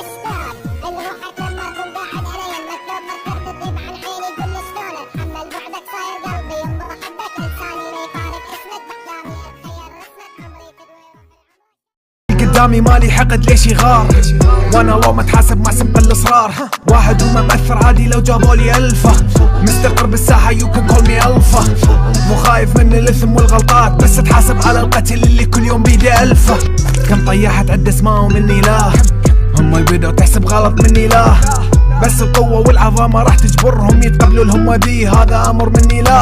اشتاق الروحك لما اكون قاعد علي المكتوب مكتوب تغيب عن عيني كل شلون اتحمل بعدك صاير قلبي ينبض احبك لساني ما يفارق اسمك باحلامي اتخيل رسمك عمري تدوي قدامي مالي حقد ليش يغار، وانا لو ما اتحاسب مع سمق الاصرار. واحد وما مأثر عادي لو جابولي الفه، مستقر بالساحه يو كان كول مي الفا. مو خايف من الاثم والغلطات، بس اتحاسب على القتل اللي كل يوم بيدي الفه. كم طياح تعد اسماء مني لا، هم يبدوا تحسب غلط مني لا، بس القوة والعظمة راح تجبرهم يتقبلوا الهم دي، هذا امر مني لا.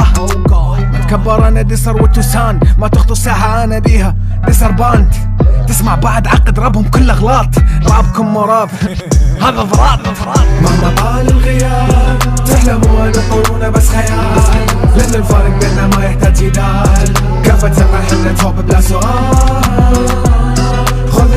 اتكبر انا دسر وتوسان، ما تخطو ساحة انا بيها دسر باند. تسمع بعد عقد رابهم كله غلاط، رابكم مراب هذا ضراب. مهما طال الغياب تحلموا ان تطولون بس خيال، لان الفارق بيننا ما يحتاج جدال. كفة ثقة حنا توب بلا سؤال، خذ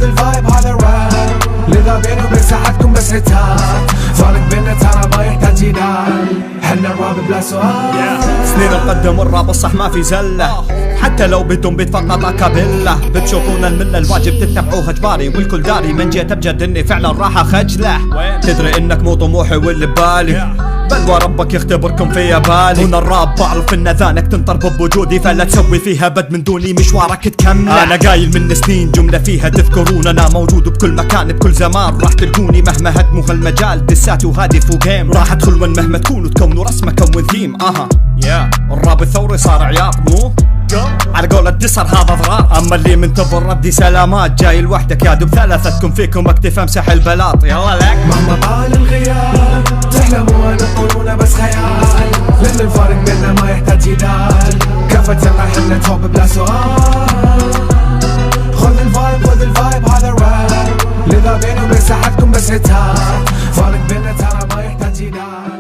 الفايب هذا الراب، لذا بيني وبين ساحتكم بس عتاب. فارق بيننا ترى ما يحتاج جدال، حنا الراب بلا سؤال. سنين نقدم الراب الصح ما في زله، حتى لو بدون بيت فقط اكابيلا. بتشوفون المله الواجب تتبعوها اجباري، والكل داري من جيت بجد اني فعلا راح اخجله. تدري انك مو طموحي واللي ببالي، بل وربك يختبركم في بالي. هنا الراب بعرف ان ذانك تنطر بوجودي، فلا تسوي فيها بد من دوني مشوارك تكمل. انا قايل من سنين جمله فيها تذكرون، انا موجود بكل مكان بكل زمان، راح تلقوني مهما هدموا هالمجال دسات وهادف وجيم. راح ادخل وين مهما تكونوا تكونوا رسمه كون ثيم. الراب الثوري صار عياط مو على قول الدسر هذا ضرار. اما اللي منتظر ردي سلامات جاي لوحدك يا دوب ثلاثتكم فيكم اكتفى امسح البلاط. يلا لك مهما طال الغياب تحلموا ان تطولون بس خيال، لان الفارق بيننا ما يحتاج جدال. كفة ثقة حنا توب بلا سؤال، خذ الفايب هذا الراب، لذا بيني وبين ساحتكم بس عتاب. فارق بيننا ترى ما يحتاج جدال.